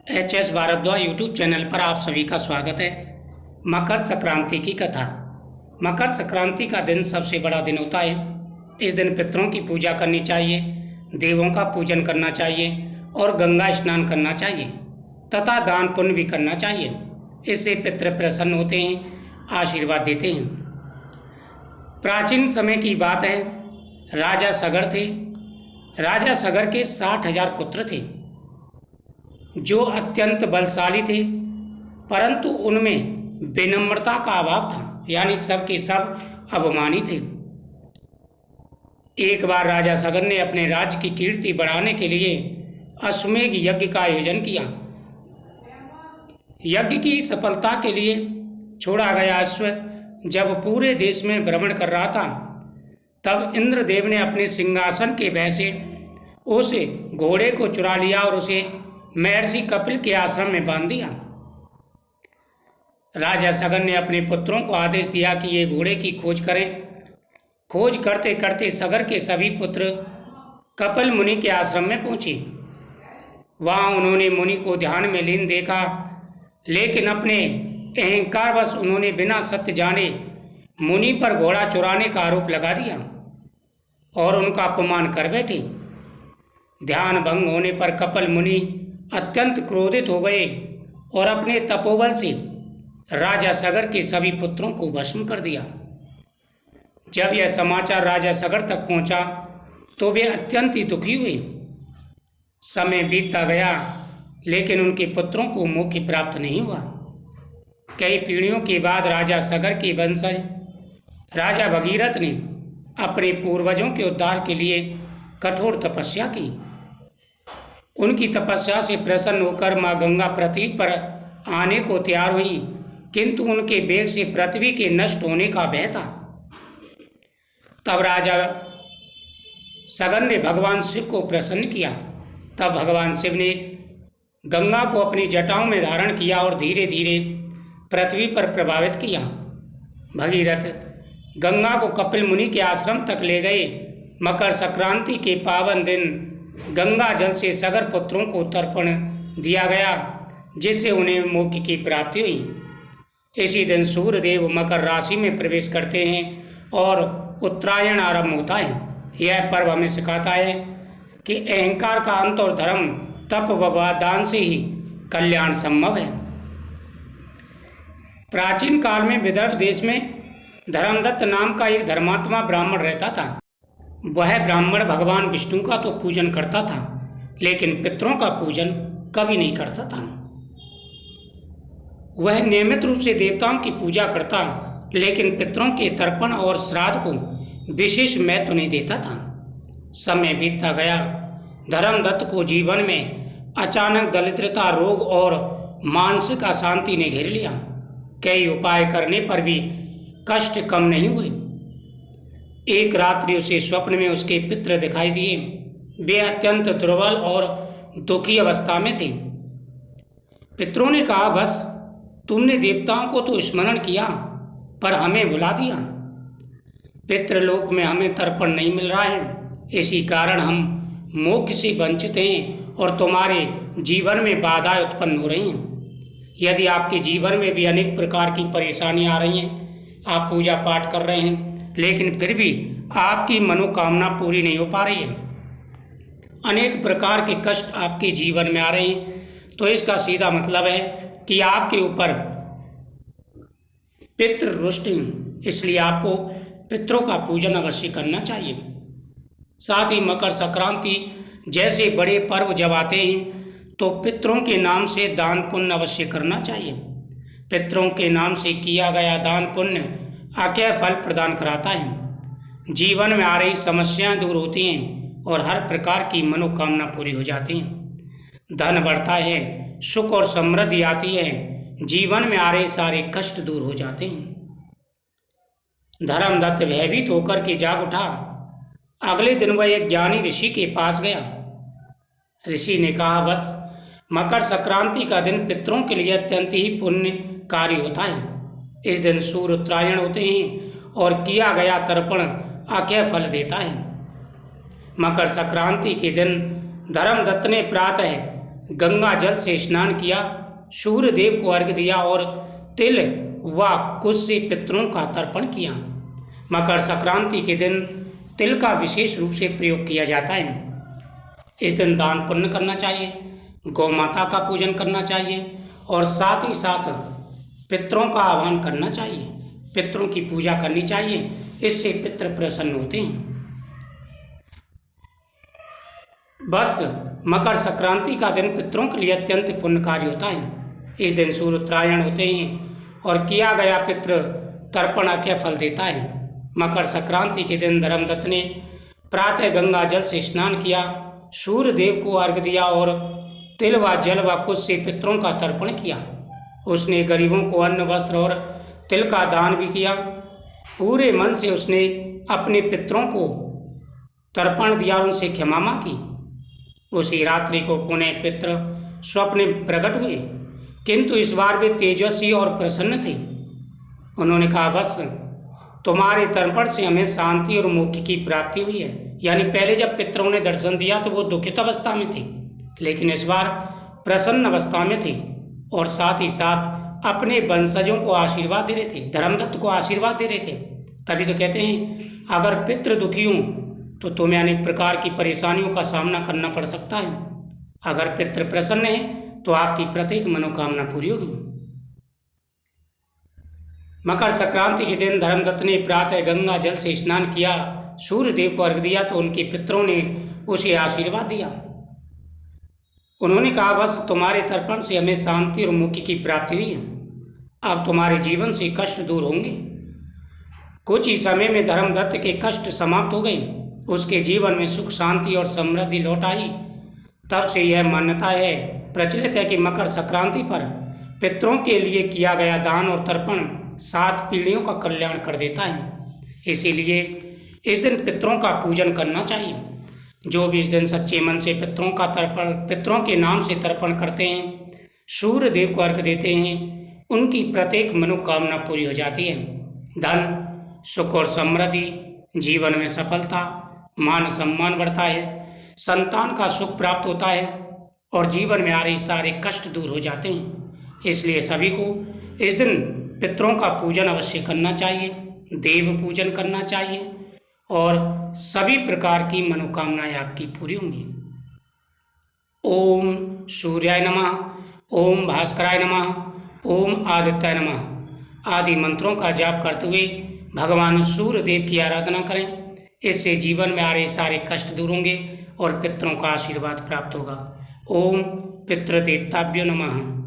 HS Bhardwaj YouTube channel पर आप सभी का स्वागत है। मकर संक्रांति की कथा। मकर संक्रांति का दिन सबसे बड़ा दिन होता है। इस दिन पितरों की पूजा करनी चाहिए, देवों का पूजन करना चाहिए और गंगा स्नान करना चाहिए तथा दान पुण्य भी करना चाहिए। इससे पितृ प्रसन्न होते हैं, आशीर्वाद देते हैं। प्राचीन समय की बात है, राजा सगर थे। राजा सगर के 60,000 पुत्र थे जो अत्यंत बलशाली थे, परंतु उनमें विनम्रता का अभाव था, यानी सब के सब अभिमानी थे। एक बार राजा सगर ने अपने राज्य की कीर्ति बढ़ाने के लिए अश्वमेध यज्ञ का आयोजन किया। यज्ञ की सफलता के लिए छोड़ा गया अश्व जब पूरे देश में भ्रमण कर रहा था, तब इंद्रदेव ने अपने सिंहासन के भय से उस घोड़े को चुरा लिया और उसे महर्षि कपिल के आश्रम में बांध दिया। राजा सगर ने अपने पुत्रों को आदेश दिया कि ये घोड़े की खोज करें। खोज करते करते सगर के सभी पुत्र कपिल मुनि के आश्रम में पहुंचे। वहां उन्होंने मुनि को ध्यान में लीन देखा, लेकिन अपने अहंकारवश उन्होंने बिना सत्य जाने मुनि पर घोड़ा चुराने का आरोप लगा दिया और उनका अपमान कर बैठे। ध्यान भंग होने पर कपिल मुनि अत्यंत क्रोधित हो गए और अपने तपोबल से राजा सगर के सभी पुत्रों को भस्म कर दिया। जब यह समाचार राजा सगर तक पहुंचा तो वे अत्यंत ही दुखी हुए। समय बीतता गया, लेकिन उनके पुत्रों को मोक्ष प्राप्त नहीं हुआ। कई पीढ़ियों के बाद राजा सगर के वंशज राजा भगीरथ ने अपने पूर्वजों के उद्धार के लिए कठोर तपस्या की। उनकी तपस्या से प्रसन्न होकर माँ गंगा पृथ्वी पर आने को तैयार हुई, किंतु उनके वेग से पृथ्वी के नष्ट होने का भय था। तब राजा सगर ने भगवान शिव को प्रसन्न किया। तब भगवान शिव ने गंगा को अपनी जटाओं में धारण किया और धीरे धीरे पृथ्वी पर प्रभावित किया। भगीरथ गंगा को कपिल मुनि के आश्रम तक ले गए। मकर संक्रांति के पावन दिन गंगा जल से सगर पुत्रों को तर्पण दिया गया, जिससे उन्हें मोक्ष की प्राप्ति हुई। इसी दिन सूर्यदेव मकर राशि में प्रवेश करते हैं और उत्तरायण आरंभ होता है। यह पर्व हमें सिखाता है कि अहंकार का अंत और धर्म, तप व दान से ही कल्याण संभव है। प्राचीन काल में विदर्भ देश में धर्मदत्त नाम का एक धर्मात्मा ब्राह्मण रहता था। वह ब्राह्मण भगवान विष्णु का तो पूजन करता था, लेकिन पितरों का पूजन कभी नहीं करता था। वह नियमित रूप से देवताओं की पूजा करता, लेकिन पितरों के तर्पण और श्राद्ध को विशेष महत्व नहीं देता था। समय बीतता गया। धर्मदत्त को जीवन में अचानक दरिद्रता, रोग और मानसिक अशांति ने घेर लिया। कई उपाय करने पर भी कष्ट कम नहीं हुए। एक रात्रि उसे स्वप्न में उसके पितृ दिखाई दिए। वे अत्यंत दुर्बल और दुखी अवस्था में थे। पितरों ने कहा, बस तुमने देवताओं को तो स्मरण किया, पर हमें भुला दिया। पितृलोक में हमें तर्पण नहीं मिल रहा है, इसी कारण हम मोक्ष से वंचित हैं और तुम्हारे जीवन में बाधाएं उत्पन्न हो रही हैं। यदि आपके जीवन में भी अनेक प्रकार की परेशानियां आ रही हैं, आप पूजा पाठ कर रहे हैं, लेकिन फिर भी आपकी मनोकामना पूरी नहीं हो पा रही है, अनेक प्रकार के कष्ट आपके जीवन में आ रहे हैं, तो इसका सीधा मतलब है कि आपके ऊपर पितृ रुष्ट हैं। इसलिए आपको पितरों का पूजन अवश्य करना चाहिए। साथ ही मकर संक्रांति जैसे बड़े पर्व जब आते हैं तो पितरों के नाम से दान पुण्य अवश्य करना चाहिए। पितरों के नाम से किया गया दान पुण्य अक्षय फल प्रदान कराता है। जीवन में आ रही समस्याएं दूर होती हैं और हर प्रकार की मनोकामना पूरी हो जाती हैं। धन बढ़ता है, सुख और समृद्धि आती है, जीवन में आ रहे सारे कष्ट दूर हो जाते हैं। धर्मदत्त भयभीत होकर के जाग उठा। अगले दिन वह एक ज्ञानी ऋषि के पास गया। ऋषि ने कहा, बस मकर संक्रांति का दिन पितरों के लिए अत्यंत ही पुण्यकारी होता है। इस दिन सूर्य उत्तरायण होते हैं और किया गया तर्पण अक्षय फल देता है। मकर संक्रांति के दिन धर्मदत्त ने प्रातः गंगा जल से स्नान किया, सूर्य देव को अर्घ्य दिया और तिल व कुश से पितरों का तर्पण किया। मकर संक्रांति के दिन तिल का विशेष रूप से प्रयोग किया जाता है। इस दिन दान पुण्य करना चाहिए, गौ माता का पूजन करना चाहिए और साथ ही साथ पितरों का आह्वान करना चाहिए, पितरों की पूजा करनी चाहिए। इससे पितृ प्रसन्न होते हैं। बस मकर संक्रांति का दिन पितरों के लिए अत्यंत पुण्यकारी होता है। इस दिन सूर्य उत्तरायण होते हैं और किया गया पितृ तर्पण अक्षय फल देता है। मकर संक्रांति के दिन धर्मदत्त ने प्रातः गंगा जल से स्नान किया, सूर्य देव को अर्घ्य दिया और तिल व जल व कुश से पितरों का तर्पण किया। उसने गरीबों को अन्न, वस्त्र और तिल का दान भी किया। पूरे मन से उसने अपने पितरों को तर्पण दिया और उनसे क्षमा मांगी। उसी रात्रि को पुनः पितृ स्वप्न प्रकट हुए, किंतु इस बार वे तेजस्वी और प्रसन्न थे। उन्होंने कहा, बस तुम्हारे तर्पण से हमें शांति और मोक्ष की प्राप्ति हुई है। यानी पहले जब पितरों ने दर्शन दिया तो वो दुखित अवस्था में थे, लेकिन इस बार प्रसन्न अवस्था में थे और साथ ही साथ अपने वंशजों को आशीर्वाद दे रहे थे, धर्मदत्त को आशीर्वाद दे रहे थे। तभी तो कहते हैं, अगर पितृ दुखी हों तो तुम्हें अनेक प्रकार की परेशानियों का सामना करना पड़ सकता है। अगर पितृ प्रसन्न है तो आपकी प्रत्येक मनोकामना पूरी होगी। मकर संक्रांति के दिन धर्मदत्त ने प्रातः गंगा जल से स्नान किया, सूर्य देव को अर्घ्य दिया तो उनके पितरों ने उसे आशीर्वाद दिया। उन्होंने कहा, बस तुम्हारे तर्पण से हमें शांति और मुक्ति की प्राप्ति हुई है। अब तुम्हारे जीवन से कष्ट दूर होंगे। कुछ ही समय में धर्मदत्त के कष्ट समाप्त हो गए। उसके जीवन में सुख, शांति और समृद्धि लौट आई। तब से यह मान्यता है, प्रचलित है कि मकर संक्रांति पर पितरों के लिए किया गया दान और तर्पण 7 पीढ़ियों का कल्याण कर देता है। इसीलिए इस दिन पितरों का पूजन करना चाहिए। जो भी इस दिन सच्चे मन से पितरों के नाम से तर्पण करते हैं, सूर्य देव को अर्घ्य देते हैं, उनकी प्रत्येक मनोकामना पूरी हो जाती है। धन, सुख और समृद्धि, जीवन में सफलता, मान सम्मान बढ़ता है, संतान का सुख प्राप्त होता है और जीवन में आ रहे सारे कष्ट दूर हो जाते हैं। इसलिए सभी को इस दिन पितरों का पूजन अवश्य करना चाहिए, देव पूजन करना चाहिए और सभी प्रकार की मनोकामनाएं आपकी पूरी होंगी। ओम सूर्याय नमः, ओम भास्कराय नमः, ओम आदित्याय नमः आदि मंत्रों का जाप करते हुए भगवान सूर्य देव की आराधना करें। इससे जीवन में आ रहे सारे कष्ट दूर होंगे और पितरों का आशीर्वाद प्राप्त होगा। ओम पितृदेवताभ्यो नमः।